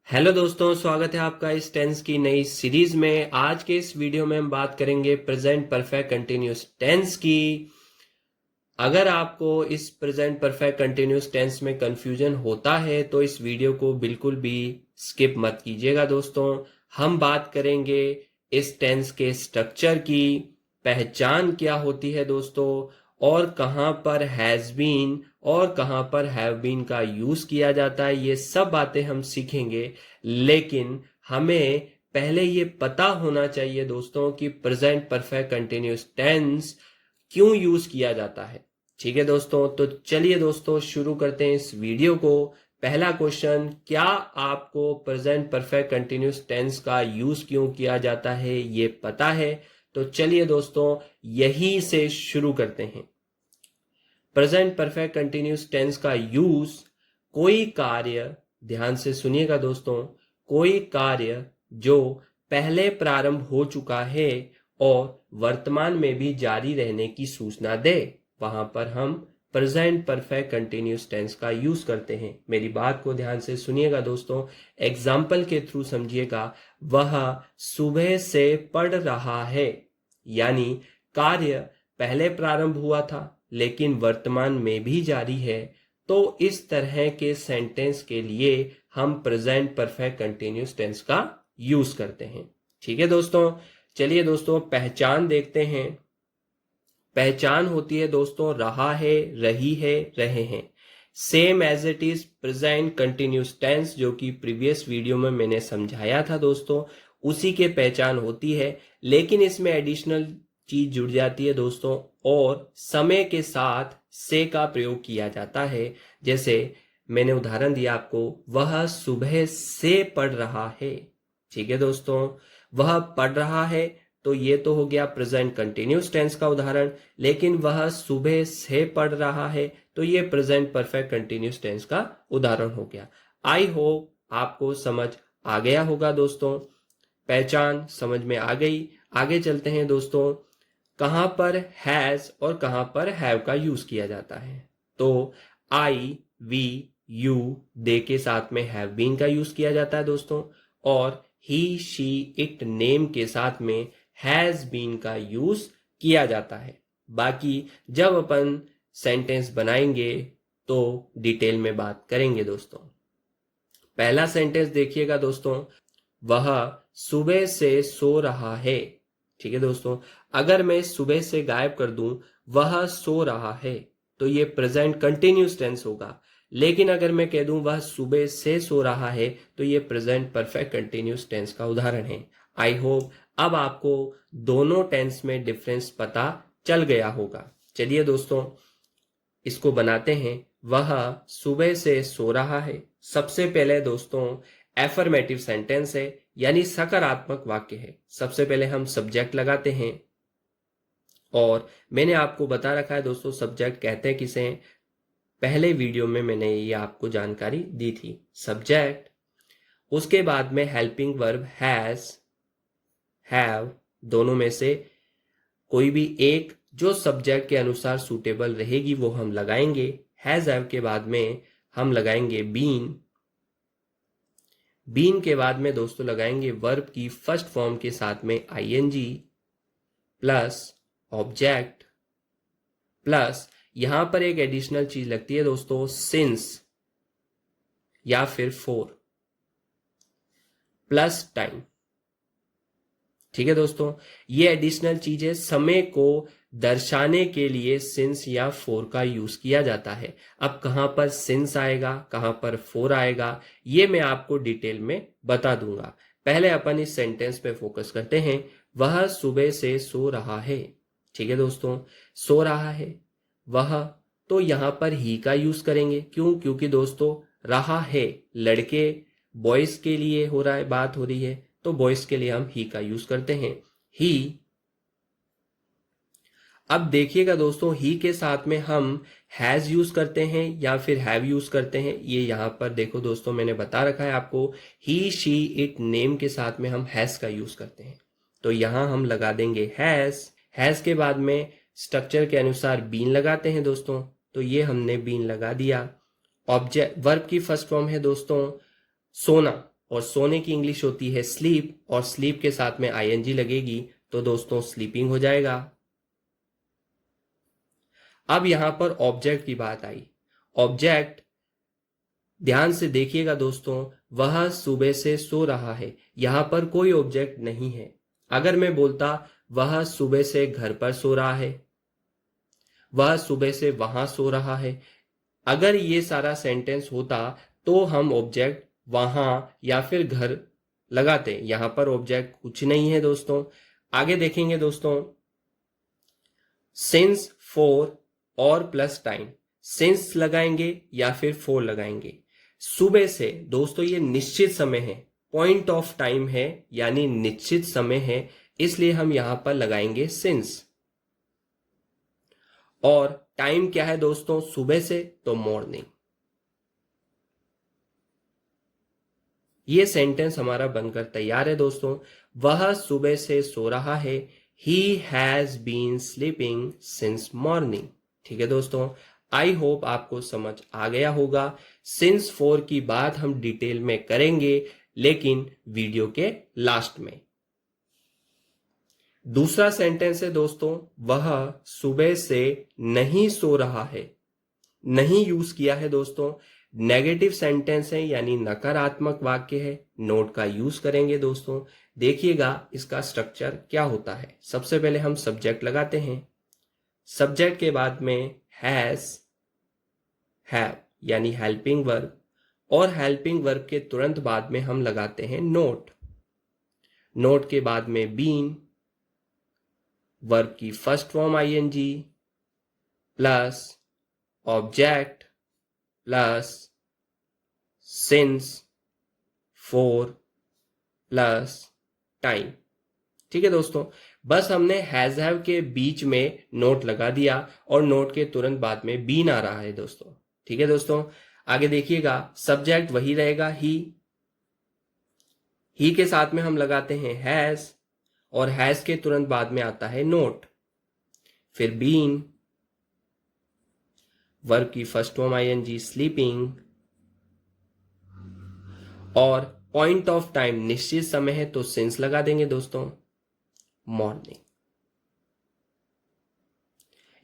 Hello दोस्तों, स्वागत है आपका इस टेंस की नई सीरीज में। आज के इस वीडियो में हम बात करेंगे प्रेजेंट परफेक्ट कंटिन्यूअस टेंस की। अगर आपको इस प्रेजेंट परफेक्ट कंटिन्यूअस टेंस में कंफ्यूजन होता है तो इस वीडियो को बिल्कुल भी स्किप मत कीजिएगा दोस्तों। हम बात करेंगे इस टेंस के स्ट्रक्चर की, पहचान क्या होती है दोस्तों, और कहाँ पर हैज बीन और कहाँ पर हैव बीन का यूज किया जाता है। ये सब बातें हम सीखेंगे, लेकिन हमें पहले ये पता होना चाहिए दोस्तों कि प्रेजेंट परफेक्ट कंटिन्यूअस टेंस क्यों यूज किया जाता है। ठीक है दोस्तों, तो चलिए दोस्तों शुरू करते हैं इस वीडियो को। पहला क्वेश्चन, क्या आपको प्रेजेंट परफेक्ट कंटिन्यूअस टेंस का यूज क्यों किया जाता है ये पता है? तो चलिए दोस्तों यही से शुरू करते हैं। प्रेजेंट परफेक्ट कंटिन्यूअस टेंस का यूज कोई कार्य, ध्यान से सुनिएगा दोस्तों, कोई कार्य जो पहले प्रारंभ हो चुका है और वर्तमान में भी जारी रहने की सूचना दे, वहां पर हम प्रेजेंट परफेक्ट कंटिन्यूअस टेंस का यूज करते हैं। मेरी बात को ध्यान से सुनिएगा दोस्तों, एग्जाम्पल के थ्रू समझिएगा। वह सुबह से पढ़ रहा है, यानी कार्य पहले प्रारंभ हुआ था लेकिन वर्तमान में भी जारी है। तो इस तरह के सेंटेंस के लिए हम प्रेजेंट परफेक्ट कंटिन्यूअस टेंस का यूज करते हैं। ठीक है दोस्तों, चलिए दोस्तों पहचान देखते हैं। पहचान होती है दोस्तों रहा है, रही है, रहे हैं। Same as it is present continuous tense, जो कि प्रीवियस वीडियो में मैंने समझाया था दोस्तों, उसी के पहचान होती है, लेकिन इसमें एडिशनल चीज जुड़ जाती है दोस्तों, और समय के साथ से का प्रयोग किया जाता है। जैसे मैंने उदाहरण दिया आपको, वह सुबह से पढ़ रहा है। ठीक है दोस्तों, वह पढ़ रहा है, तो ये तो हो गया प्रेजेंट कंटिन्यूअस टेंस का उदाहरण। लेकिन वह सुबह से पढ़ रहा है, तो ये प्रेजेंट परफेक्ट कंटिन्यूअस टेंस का उदाहरण हो गया। आई होप आपको समझ आ गया होगा दोस्तों, पहचान समझ में आ गई। आगे चलते हैं दोस्तों, कहां पर हैज और कहां पर हैव का यूज किया जाता है। तो आई, वी, यू, दे के साथ में हैव बीन का यूज किया जाता है दोस्तों, और ही, शी, इट, नेम के साथ में हैज बीन का यूज किया जाता है। बाकी जब अपन सेंटेंस बनाएंगे तो डिटेल में बात करेंगे दोस्तों। पहला सेंटेंस देखिएगा दोस्तों, वह सुबह से सो रहा है। ठीक है दोस्तों, अगर मैं सुबह से गायब कर दूं वह सो रहा है, तो ये प्रेजेंट कंटिन्यूअस टेंस होगा। लेकिन अगर मैं कह दूं वह सुबह से सो रहा है, तो ये प्रेजेंट परफेक्ट कंटिन्यूअस टेंस का उदाहरण है। आई होप अब आपको दोनों टेंस में डिफरेंस पता चल गया होगा। चलिए दोस्तों इसको बनाते हैं। वह सुबह से सो रहा है, सबसे पहले दोस्तों एफर्मेटिव सेंटेंस है, यानी सकारात्मक वाक्य है। सबसे पहले हम सब्जेक्ट लगाते हैं, और मैंने आपको बता रखा है दोस्तों सब्जेक्ट कहते हैं किसे। पहले वीडियो में मैंने ये आपको जानकारी दी थी, सब्जेक्ट। उसके बाद में हेल्पिंग वर्ब हैज, हैव, दोनों में से कोई भी एक जो सब्जेक्ट के अनुसार सूटेबल रहेगी वो हम लगाएंगे। हैज हैव के बाद में हम लगाएंगे बीन। बीन के बाद में दोस्तों लगाएंगे वर्ब की फर्स्ट फॉर्म के साथ में आईएनजी प्लस ऑब्जेक्ट, प्लस यहां पर एक एडिशनल चीज लगती है दोस्तों, सिंस या फिर फॉर, प्लस टाइम। ठीक है दोस्तों, ये एडिशनल चीज है, समय को दर्शाने के लिए सिंस या फोर का यूज किया जाता है। अब कहां पर सिंस आएगा, कहां पर फोर आएगा, ये मैं आपको डिटेल में बता दूंगा। पहले अपन इस सेंटेंस पे फोकस करते हैं। वह सुबह से सो रहा है। ठीक है दोस्तों, सो रहा है वह, तो यहां पर ही का यूज करेंगे। क्यों? क्योंकि दोस्तों रहा है लड़के, बॉयज के लिए हो रहा है, बात हो रही है, तो बॉयज के लिए हम ही का यूज करते हैं, ही। अब देखिएगा दोस्तों, ही के साथ में हम हैज यूज करते हैं या फिर हैव यूज करते हैं। ये यहां पर देखो दोस्तों मैंने बता रखा है आपको, ही, शी, इट, नेम के साथ में हम हैज का यूज करते हैं। तो यहां हम लगा देंगे हैज। हैज के बाद में स्ट्रक्चर के अनुसार बीन लगाते हैं दोस्तों, तो ये हमने बीन लगा दिया। ऑब्जेक्ट वर्ब की फर्स्ट फॉर्म है दोस्तों सोना, और सोने की इंग्लिश होती है स्लीप, और स्लीप के साथ में आईएनजी लगेगी तो दोस्तों स्लीपिंग हो जाएगा। अब यहां पर ऑब्जेक्ट की बात आई। ऑब्जेक्ट ध्यान से देखिएगा दोस्तों, वह सुबह से सो रहा है, यहां पर कोई ऑब्जेक्ट नहीं है। अगर मैं बोलता वह सुबह से घर पर सो रहा है, वह सुबह से वहां सो रहा है, अगर ये सारा सेंटेंस होता तो हम ऑब्जेक्ट वहां या फिर घर लगाते। यहां पर ऑब्जेक्ट कुछ नहीं है दोस्तों। आगे देखेंगे दोस्तों, सिंस, फॉर और प्लस टाइम। सिंस लगाएंगे या फिर फॉर लगाएंगे। सुबह से दोस्तों ये निश्चित समय है, पॉइंट ऑफ टाइम है, यानी निश्चित समय है, इसलिए हम यहां पर लगाएंगे सिंस। और टाइम क्या है दोस्तों सुबह से, तो मॉर्निंग। ये सेंटेंस हमारा बनकर तैयार है दोस्तों। वह सुबह से सो रहा है, he has been sleeping since morning. ठीक है दोस्तों, आई होप आपको समझ आ गया होगा। सिंस फॉर की बात हम डिटेल में करेंगे, लेकिन वीडियो के लास्ट में। दूसरा सेंटेंस है दोस्तों, वह सुबह से नहीं सो रहा है। नहीं यूज किया है दोस्तों, नेगेटिव सेंटेंस है यानी नकारात्मक वाक्य है, नोट का यूज करेंगे दोस्तों। देखिएगा इसका स्ट्रक्चर क्या होता है। सबसे पहले हम सब्जेक्ट लगाते हैं, सब्जेक्ट के बाद में हैज, हैव यानी हेल्पिंग वर्ब, और हेल्पिंग वर्ब के तुरंत बाद में हम लगाते हैं नोट। नोट के बाद में बीन, वर्ब की first form ING, plus object, plus since, for, plus time. ठीक है दोस्तों, बस हमने हैज हैव के बीच में नोट लगा दिया और नोट के तुरंत बाद में बीन आ रहा है दोस्तों। ठीक है दोस्तों, आगे देखिएगा, सब्जेक्ट वही रहेगा ही के साथ में हम लगाते हैं हैज, और हैज के तुरंत बाद में आता है नोट, फिर बीन, वर्ब की फर्स्ट फॉर्म आईएनजी स्लीपिंग, और पॉइंट ऑफ टाइम निश्चित समय है तो सिंस लगा देंगे दोस्तों, मॉर्निंग।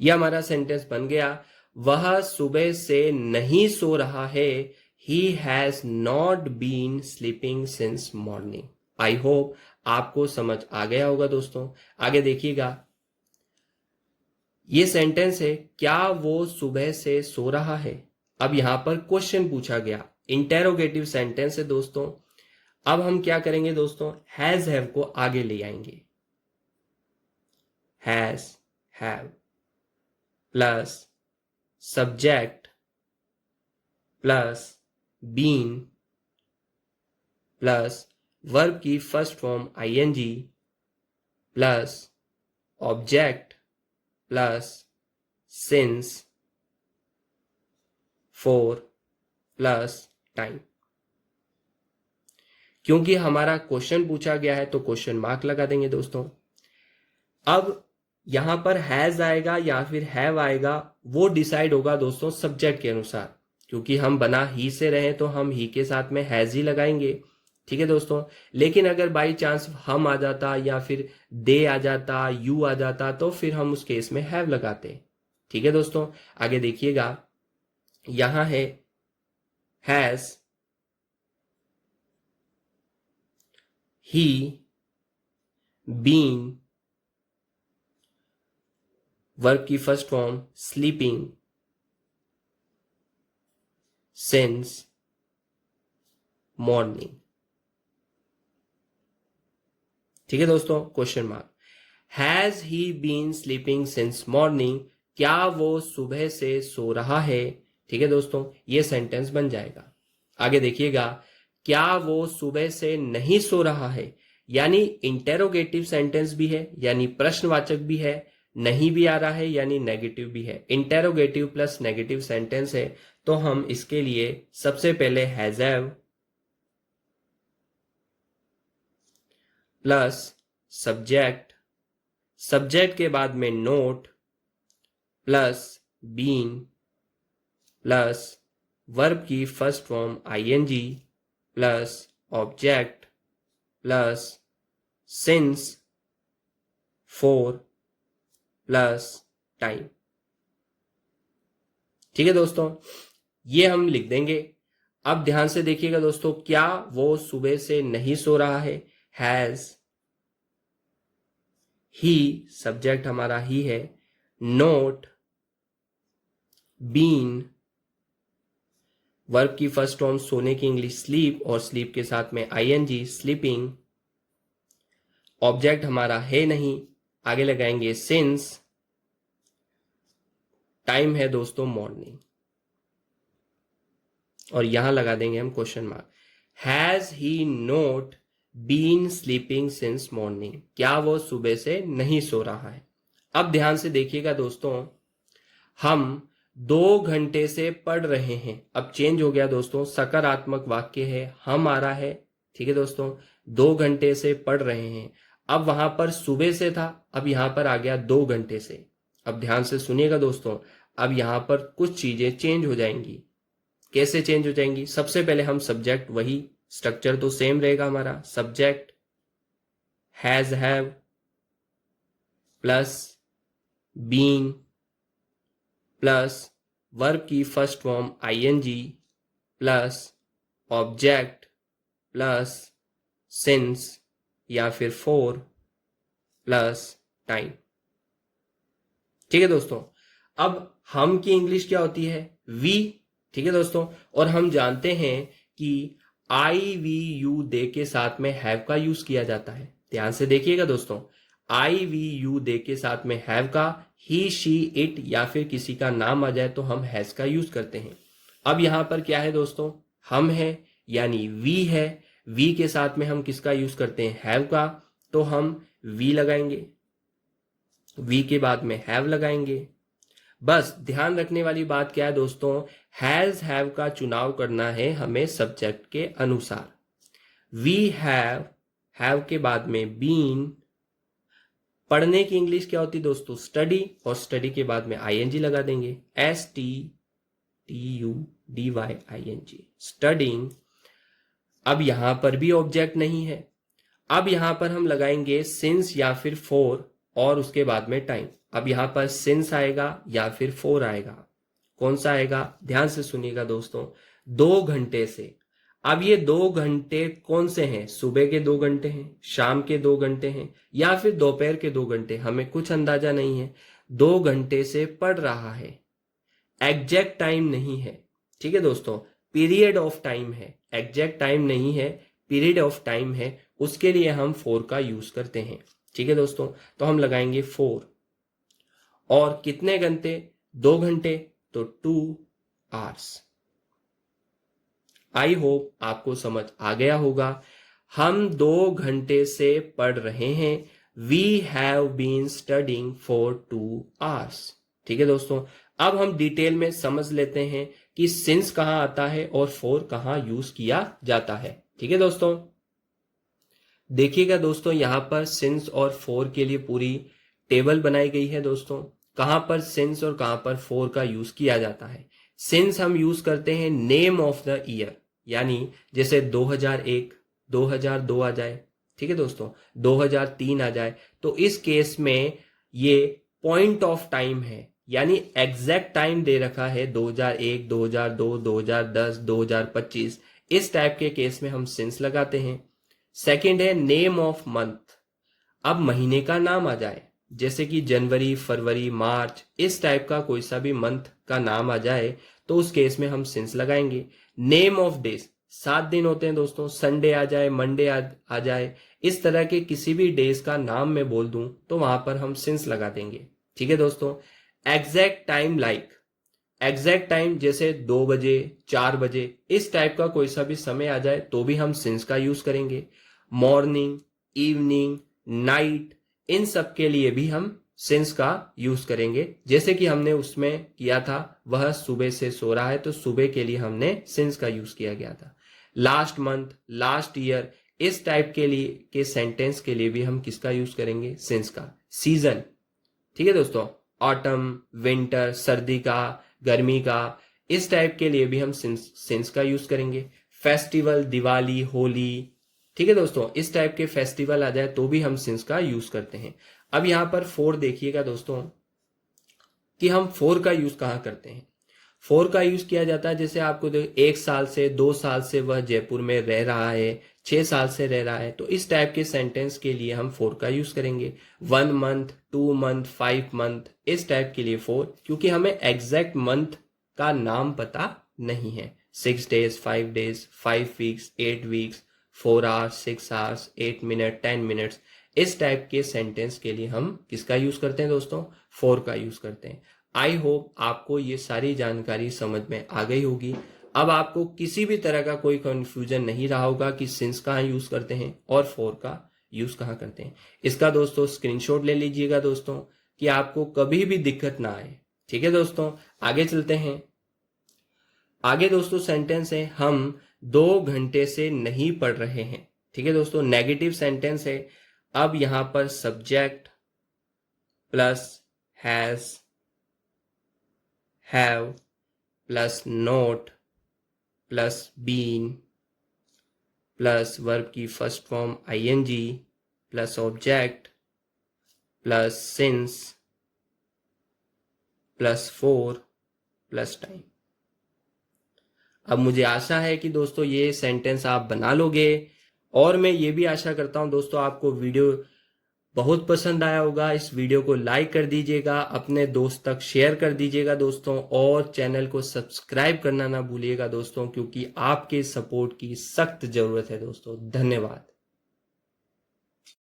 यह हमारा सेंटेंस बन गया। वह सुबह से नहीं सो रहा है, he has not been sleeping since morning. I hope आपको समझ आ गया होगा दोस्तों। आगे देखिएगा, ये सेंटेंस है, क्या वो सुबह से सो रहा है। अब यहां पर क्वेश्चन पूछा गया, इंटेरोगेटिव सेंटेंस है दोस्तों। अब हम क्या करेंगे दोस्तों, हैज हैव को आगे ले आएंगे, has have plus subject plus been plus verb की first form ING plus object plus since, for, plus time. क्योंकि हमारा क्वेश्चन पूछा गया है तो क्वेश्चन मार्क लगा देंगे दोस्तों। अब यहां पर हैज आएगा या फिर हैव आएगा, वो डिसाइड होगा दोस्तों सब्जेक्ट के अनुसार। क्योंकि हम बना ही से रहे तो हम ही के साथ में हैज ही लगाएंगे। ठीक है दोस्तों, लेकिन अगर बाई चांस हम आ जाता या फिर दे आ जाता, यू आ जाता, तो फिर हम उस केस में हैव लगाते। ठीक है दोस्तों, आगे देखिएगा, यहां है हैज, ही बीन, वर्ब की first form sleeping, since morning. ठीक है दोस्तों, question mark. Has he been sleeping since morning, क्या वो सुबह से सो रहा है। ठीक है दोस्तों, ये सेंटेंस बन जाएगा। आगे देखिएगा, क्या वो सुबह से नहीं सो रहा है, यानी इंटेरोगेटिव सेंटेंस भी है, यानी प्रश्नवाचक भी है, नहीं भी आ रहा है यानी नेगेटिव भी है। इंटेरोगेटिव प्लस नेगेटिव सेंटेंस है, तो हम इसके लिए सबसे पहले has have plus subject, subject के बाद में not plus been plus verb की first form ING plus object plus since for plus time. ठीक है दोस्तों, ये हम लिख देंगे। अब ध्यान से देखिएगा दोस्तों, क्या वो सुबह से नहीं सो रहा है? हैज ही, सब्जेक्ट हमारा ही है, नोट बीन, वर्ब की फर्स्ट फॉर्म सोने की इंग्लिश स्लीप और स्लीप के साथ में आईएनजी स्लीपिंग। ऑब्जेक्ट हमारा है नहीं, आगे लगाएंगे सिंस, टाइम है दोस्तों मॉर्निंग और यहां लगा देंगे हम question mark. Has he not been sleeping since morning, क्या वो सुबह से नहीं सो रहा है? अब ध्यान से देखिएगा दोस्तों, हम 2 घंटे से पढ़ रहे हैं। अब चेंज हो गया दोस्तों, सकारात्मक वाक्य है, हम आ रहा है। ठीक है दोस्तों, 2 घंटे से पढ़ रहे हैं। अब वहां पर सुबह से था, अब यहां पर आ गया 2 घंटे से। अब ध्यान से सुनिएगा दोस्तों, अब यहां पर कुछ चीजें चेंज हो जाएंगी। कैसे चेंज हो जाएंगी? सबसे पहले हम सब्जेक्ट, वही स्ट्रक्चर तो सेम रहेगा हमारा, subject has have plus been plus verb की first form ING plus object plus since या फिर फॉर प्लस टाइम। ठीक है दोस्तों, अब हम की इंग्लिश क्या होती है? वी। ठीक है दोस्तों, और हम जानते हैं कि आई वी यू दे के साथ में हैव का यूज किया जाता है। ध्यान से देखिएगा दोस्तों, आई वी यू दे के साथ में हैव का, ही शी इट या फिर किसी का नाम आ जाए तो हम हैज का यूज करते हैं। अब यहां पर क्या है दोस्तों? हम है यानी वी है, वी के साथ में हम किसका यूज करते हैं? हैव का, तो हम वी लगाएंगे, वी के बाद में हैव लगाएंगे। बस ध्यान रखने वाली बात क्या है दोस्तों? हैज हैव का चुनाव करना है हमें सब्जेक्ट के अनुसार। वी हैव के बाद में बीन, पढ़ने की इंग्लिश क्या होती दोस्तों? स्टडी, और स्टडी के बाद में आईएनजी लगा देंगे, STUDYING, स्टडिंग। अब यहां पर भी ऑब्जेक्ट नहीं है, अब यहां पर हम लगाएंगे सिंस या फिर फॉर और उसके बाद में टाइम। अब यहां पर सिंस आएगा या फिर फॉर आएगा, कौन सा आएगा? ध्यान से सुनिएगा दोस्तों, 2 घंटे से। अब ये 2 घंटे कौन से हैं? सुबह के 2 घंटे हैं, शाम के 2 घंटे हैं या फिर दोपहर के 2 घंटे, हमें कुछ अंदाजा नहीं है। 2 घंटे से पढ़ रहा है, एग्जैक्ट टाइम नहीं है। ठीक है दोस्तों, पीरियड ऑफ टाइम है, एग्जैक्ट टाइम नहीं है, पीरियड ऑफ टाइम है, उसके लिए हम फॉर का यूज करते हैं। ठीक है दोस्तों, तो हम लगाएंगे 4। और कितने घंटे? 2 घंटे, तो 2 hours। आई होप आपको समझ आ गया होगा। हम 2 घंटे से पढ़ रहे हैं, we have been studying for 2 hours। ठीक है दोस्तों, अब हम डिटेल में समझ लेते हैं कि सिंस कहां आता है और फॉर कहां यूज किया जाता है। ठीक है दोस्तों, देखिएगा दोस्तों, यहां पर सिंस और फॉर के लिए पूरी टेबल बनाई गई है दोस्तों, कहां पर सिंस और कहां पर फॉर का यूज किया जाता है। सिंस हम यूज करते हैं नेम ऑफ द ईयर, यानी जैसे 2001, 2002 आ जाए, ठीक है दोस्तों, 2003 आ जाए, तो इस केस में ये पॉइंट ऑफ टाइम है, यानी एग्जैक्ट टाइम दे रखा है 2001, 2002, 2010, 2025। इस टाइप के केस में हम सिंस लगाते हैं। सेकंड है नेम ऑफ मंथ, अब महीने का नाम आ जाए, जैसे कि जनवरी, फरवरी, मार्च, इस टाइप का कोई सा भी मंथ का नाम आ जाए तो उस केस में हम सिंस लगाएंगे। नेम ऑफ डेज, 7 दिन होते हैं दोस्तों, संडे आ जाए, मंडे आ जाए, इस तरह के किसी भी डेज का नाम मैं बोल दूं तो वहां पर हम सिंस लगा देंगे। ठीक है दोस्तों, exact time, like exact time जैसे 2 बजे, 4 बजे, इस टाइप का कोई सा भी समय आ जाए तो भी हम सिंस का यूज करेंगे। मॉर्निंग, इवनिंग, नाइट, इन सब के लिए भी हम सिंस का यूज करेंगे। जैसे कि हमने उसमें किया था, वह सुबह से सो रहा है, तो सुबह के लिए हमने सिंस का यूज किया गया था। लास्ट मंथ, लास्ट ईयर, इस टाइप के लिए के सेंटेंस के लिए भी हम किसका यूज करेंगे? सिंस का। सीजन, ठीक है दोस्तों, ऑटम, विंटर, सर्दी का, गर्मी का, इस टाइप के लिए भी हम सिंस का यूज करेंगे। फेस्टिवल, दिवाली, होली, ठीक है दोस्तों, इस टाइप के फेस्टिवल आ जाए तो भी हम सिंस का यूज करते हैं। अब यहां पर फोर देखिएगा दोस्तों कि हम फोर का यूज कहाँ करते हैं। फोर का यूज किया जाता है जैसे आपको 1 साल से 2 साल से वह जयपुर में रह रहा है, 6 साल से रह रहा है, तो इस टाइप के सेंटेंस के लिए हम फोर का यूज करेंगे। 1 मंथ, 2 मंथ, 5 मंथ, इस टाइप के लिए फोर, क्योंकि हमें एग्जैक्ट मंथ का नाम पता नहीं है। 6 days, 5 days, 5 weeks, 8 weeks, 4 hours, 6 hours, 8 minutes, 10 minutes, इस टाइप के सेंटेंस के लिए हम किसका यूज करते हैं दोस्तों? फोर का यूज करते हैं। आई होप आपको ये सारी जानकारी समझ में आ गई होगी। अब आपको किसी भी तरह का कोई कंफ्यूजन नहीं रहा होगा कि सिंस कहाँ यूज करते हैं और फोर का यूज कहाँ करते हैं। इसका दोस्तों स्क्रीनशॉट ले लीजिएगा दोस्तों, कि आपको कभी भी दिक्कत ना आए। ठीक है दोस्तों, आगे चलते हैं। आगे दोस्तों सेंटेंस है, हम 2 घंटे से नहीं पढ़ रहे हैं। ठीक है दोस्तों, नेगेटिव सेंटेंस है। अब यहां पर subject plus has, have plus not plus been plus verb की first form ING plus object plus since plus for plus time. अब मुझे आशा है कि दोस्तों ये सेंटेंस आप बना लोगे, और मैं ये भी आशा करता हूं दोस्तों आपको वीडियो बहुत पसंद आया होगा। इस वीडियो को लाइक कर दीजिएगा, अपने दोस्त तक शेयर कर दीजिएगा दोस्तों, और चैनल को सब्सक्राइब करना ना भूलिएगा दोस्तों, क्योंकि आपके सपोर्ट की सख्त जरूरत है दोस्तों। धन्यवाद।